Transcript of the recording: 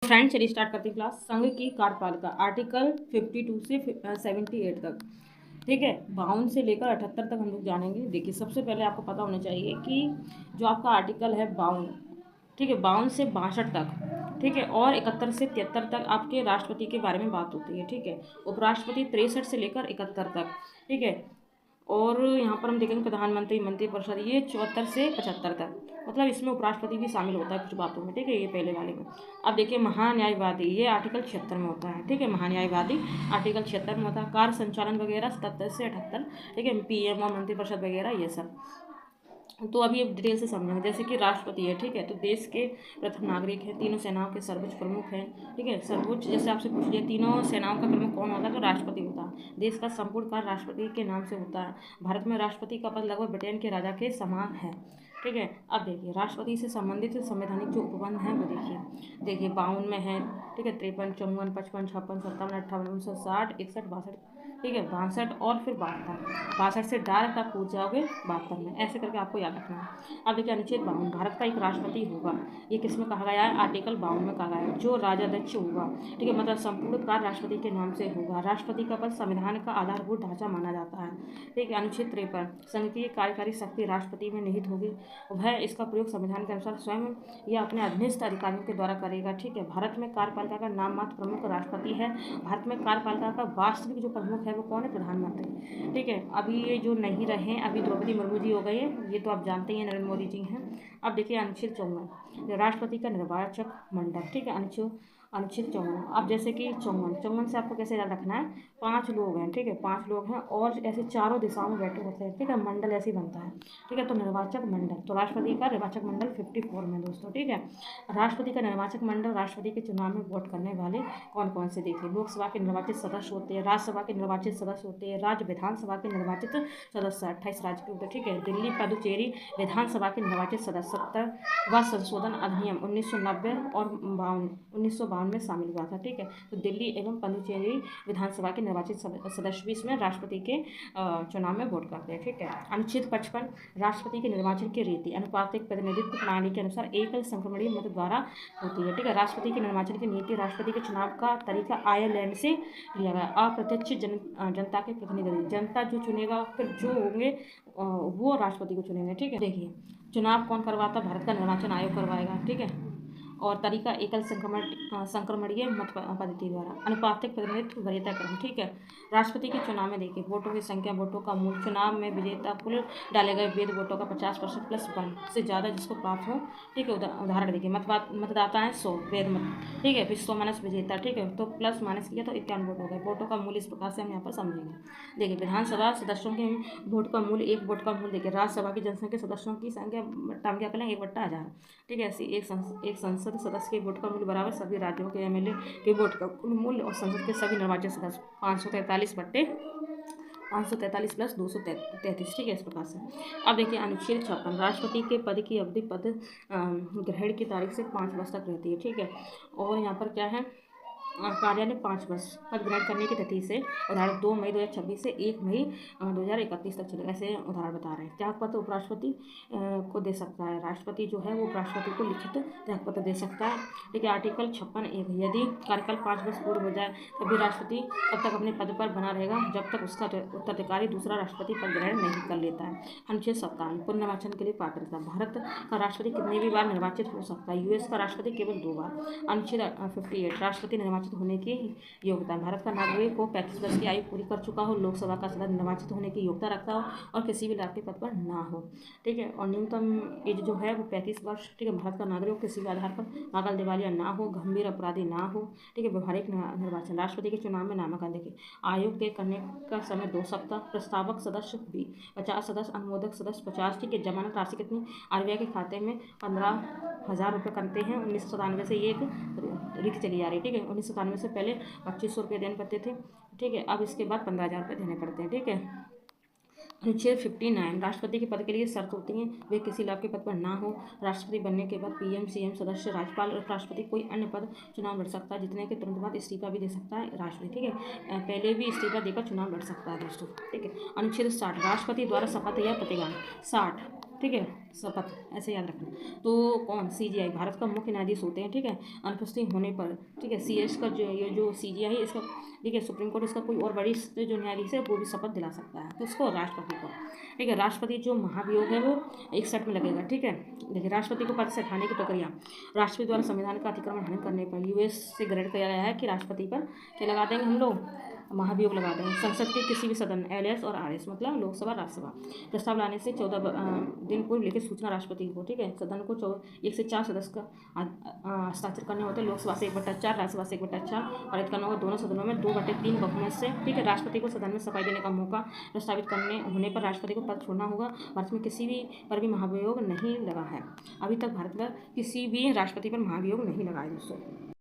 Friends चलिए start करते हैं क्लास। संघ की कार्यपालिका आर्टिकल 52 से 78 तक, ठीक है, 52 से लेकर 78 तक हम लोग जानेंगे। देखिए, सबसे पहले आपको पता होना चाहिए कि जो आपका आर्टिकल है 52, ठीक है, 52 से 62 तक, ठीक है, और 71 से 73 तक आपके राष्ट्रपति के बारे में बात होती है, ठीक है। उपराष्ट्रपति 63 से लेकर 71 तक, ठीक है। और यहाँ पर हम देखेंगे प्रधानमंत्री, मंत्रिपरिषद, ये 74 से 75 तक, मतलब इसमें उपराष्ट्रपति भी शामिल होता है कुछ बातों में, ठीक है, ये पहले वाले में। अब देखिए महान्यायवादी, ये आर्टिकल 76 में होता है, ठीक है, महान्यायवादी आर्टिकल 76 में होता है। कार्य संचालन वगैरह 77 से 78, ठीक है, पीएम और मंत्रिपरिषद वगैरह ये सब। तो अभी अब डिटेल से समझेंगे। जैसे कि राष्ट्रपति है, ठीक है, तो देश के प्रथम नागरिक है, तीनों सेनाओं के सर्वोच्च प्रमुख हैं, ठीक है, सर्वोच्च। जैसे आपसे पूछ लिया तीनों सेनाओं का प्रमुख कौन होता है, तो राष्ट्रपति होता है। देश का संपूर्ण कार्य राष्ट्रपति के नाम से होता है। भारत में राष्ट्रपति का पद लगभग ब्रिटेन के राजा के समान है, ठीक है। अब देखिए राष्ट्रपति से संबंधित संवैधानिक जो उपबंध हैं वो देखिए 52 में है, ठीक है, 53, 54, 55, 56, 57, 58, 59, 60, 61, 62, ठीक है, 62 और फिर 62 से डायरेक्ट आप पूछ जाओगे 72 में, ऐसे करके आपको याद रखना है। अब देखिए अनुच्छेद 52, भारत का एक राष्ट्रपति होगा। ये किसमें कहा गया है, आर्टिकल 52 में कहा गया है, जो राजाध्यक्ष होगा, ठीक है, मतलब संपूर्ण कार्य राष्ट्रपति के नाम से होगा। राष्ट्रपति का पद संविधान का आधारभूत ढांचा माना जाता है, ठीक है। अनुच्छेद 53, संघ की कार्यकारी शक्ति राष्ट्रपति में निहित होगी। वह इसका प्रयोग संविधान के अनुसार स्वयं या अपने अधीनस्थ अधिकारियों के द्वारा करेगा, ठीक है। भारत में कार्यपालिका का नाम मात्र प्रमुख राष्ट्रपति है। भारत में कार्यपालिका का वास्तविक जो प्रमुख है वो कौन है, प्रधानमंत्री, ठीक है। अभी ये जो नहीं रहे, अभी द्रौपदी मुर्मू जी हो गए हैं, ये तो आप जानते ही हैं, नरेंद्र मोदी जी हैं। अब देखिए अनुच्छेद 54, राष्ट्रपति का निर्वाचक मंडल, ठीक है, अनुच्छेद 54। अब जैसे कि 54 से आपको कैसे याद रखना है, 5 लोग हैं, ठीक है, 5 लोग हैं और ऐसे चारों दिशाओं में बैठे होते हैं, ठीक है, मंडल ऐसे ही बनता है, ठीक है। तो निर्वाचक मंडल, तो राष्ट्रपति का निर्वाचक मंडल 54 में दोस्तों, ठीक है। राष्ट्रपति का निर्वाचक मंडल, राष्ट्रपति के चुनाव में वोट करने वाले कौन कौन से, देखिए लोकसभा के निर्वाचित सदस्य होते हैं, राज्यसभा के निर्वाचित सदस्य होते हैं, राज्य विधानसभा के निर्वाचित सदस्य 28 राज्य के होते हैं, ठीक है। दिल्ली पुदुचेरी विधानसभा के निर्वाचित सदस्य 70वां संशोधन अधिनियम 1990 और 1952 में शामिल हुआ था, ठीक है। तो दिल्ली एवं पुदुचेरी विधानसभा के निर्वाचित सदस्य भी इसमें राष्ट्रपति के चुनाव में वोट करते हैं, ठीक है। अनुच्छेद 55, राष्ट्रपति के निर्वाचन की रीति अनुपातिक प्रतिनिधित्व प्रणाली के अनुसार एकल संक्रमणीय मत द्वारा होती है, ठीक है। राष्ट्रपति के निर्वाचन की नीति, राष्ट्रपति के चुनाव का तरीका आयरलैंड से लिया गया। अप्रत्यक्ष जनता के प्रतिनिधि, जनता जो चुनेगा, फिर जो होंगे वो राष्ट्रपति को चुनेंगे, ठीक है। देखिए चुनाव कौन करवाता, भारत का निर्वाचन आयोग करवाएगा, ठीक है। और तरीका एकल संक्रमणीय मत पद्धति द्वारा, अनुपातिक प्रतिनिधित्व वरीयता क्रम, ठीक है। राष्ट्रपति के चुनाव में देखिए वोटों की संख्या, वोटों का मूल, चुनाव में विजेता कुल डाले गए वैध वोटों का 50% प्लस 1 से ज़्यादा जिसको प्राप्त हो, ठीक है। उदाहरण देखिए मतदाता है 100 वैध मत, ठीक है, फिर 100 माइनस विजेता, ठीक है, तो प्लस माइनस किया तो 51 वोट हो गए। वोटों का मूल्य इस प्रकार से हम यहाँ पर समझेंगे। देखिए विधानसभा सदस्यों के वोट का मूल्य, 1 वोट का मूल्य, देखिए राज्यसभा की जनसंख्या सदस्यों की संख्या टाइम क्या करें 1/1000, ठीक है। ऐसी एक संसद सदस्य के वोट का मूल्य बराबर सभी राज्यों के एमएलए के वोट का कुल मूल्य और संसद के सभी निर्वाचित सदस्य 543 प्लस 233, ठीक है, इस प्रकार से। अब देखिए अनुच्छेद 56, राष्ट्रपति के पद की अवधि पद ग्रहण की तारीख से 5 वर्ष तक रहती है, ठीक है। और यहाँ पर क्या है, कार्यालय 5 वर्ष पद ग्रहण करने की तिथि से, उदाहरण 2 मई 2026 से 1 मई 2031 तक चलेगा, ऐसे उदाहरण बता रहे हैं। त्यागपत्र उपराष्ट्रपति को दे सकता है, राष्ट्रपति जो है वो उपराष्ट्रपति को लिखित त्यागपत्र दे सकता है, ठीक है। आर्टिकल 56(1), यदि कार्यकाल 5 वर्ष पूर्ण हो जाए तभी राष्ट्रपति तब तक अपने पद पर बना रहेगा जब तक उसका उत्तराधिकारी दूसरा राष्ट्रपति पद ग्रहण नहीं कर लेता है। अनुच्छेद 57, पुनर्निर्वाचन के लिए पात्रता, भारत का राष्ट्रपति कितनी भी बार निर्वाचित हो सकता है, यूएस का राष्ट्रपति केवल 2 बार। अनुच्छेद 58, राष्ट्रपति निर्वाचित होने की योग्यता, भारत का नागरिक को 35 वर्ष की आयु पूरी कर चुका हो, लोकसभा का सदस्य निर्वाचित होने की योग्यता रखता हो और किसी भी राष्ट्रीय पद पर ना हो, ठीक है। और न्यूनतम एज जो है वो 35 वर्ष, ठीक है। भारत का नागरिक किसी भी आधार पर पागल, दिवालिया ना हो, गंभीर अपराधी ना हो, ठीक है। व्यवहारिक निर्वाचन, राष्ट्रपति के चुनाव में नामांकन, देखिए आयोग तय करने का समय 2 सप्ताह, प्रस्तावक सदस्य 50 सदस्य, अनुमोदक सदस्य 50, ठीक है। जमानत राशि कितनी, आरबीआई के खाते में 15,000 रुपये करते हैं। 1997 से ये एक रीति चली आ रही है, ठीक है। 1997 से पहले 2500 रुपये देने पड़ते थे, ठीक है। अब इसके बाद 15,000 रुपये देने पड़ते हैं, ठीक है। अनुच्छेद 59, राष्ट्रपति के पद के लिए शर्त होती हैं, वे किसी लाभ के पद पर ना हो। राष्ट्रपति बनने के बाद पीएम, सीएम, सदस्य, राज्यपाल और राष्ट्रपति कोई अन्य पद चुनाव लड़ सकता है, जितने के तुरंत बाद इस्तीफा भी दे सकता है राष्ट्रपति, ठीक है। पहले भी इस्तीफा देकर चुनाव लड़ सकता है दोस्तों, ठीक है। अनुच्छेद 60, राष्ट्रपति द्वारा शपथ या प्रतिज्ञा, 60 ठीक है, शपथ ऐसे याद रखना। तो कौन, सीजीआई भारत का मुख्य न्यायाधीश होते हैं, ठीक है, अनुपस्थित होने पर, ठीक है। सीएस का जो ये जो सीजीआई है इसका, ठीक है, सुप्रीम कोर्ट इसका कोई और वरिष्ठ जो न्यायाधीश है वो भी शपथ दिला सकता है, तो उसको राष्ट्रपति को, ठीक है। राष्ट्रपति जो महाभियोग है वो 61 में लगेगा, ठीक है। देखिए, राष्ट्रपति को पद से हटाने की प्रक्रिया, राष्ट्रपति द्वारा संविधान का अतिक्रमण हनन करने पर यूएस से ग्रेड किया गया है कि राष्ट्रपति पर क्या लगा देंगे हम लोग, महाभियोग लगा देंगे। संसद के किसी भी सदन, एलएस और आरएस मतलब लोकसभा राज्यसभा, प्रस्ताव लाने से 14 दिन पूर्व लिखित सूचना राष्ट्रपति को, ठीक है। सदन को 1 से 4 सदस्य का हस्ताक्षर करने होते हैं, लोकसभा से 1/4, राज्यसभा से 1/4 पारित करना होगा, दोनों सदनों में 2/3 बहुमत से, ठीक है। राष्ट्रपति को सदन में सफाई देने का मौका प्रस्तावित करने होने पर राष्ट्रपति को पद छोड़ना होगा। भारत में किसी भी पर भी महाभियोग नहीं लगा है, अभी तक भारत में किसी भी राष्ट्रपति पर महाभियोग नहीं लगा है दोस्तों।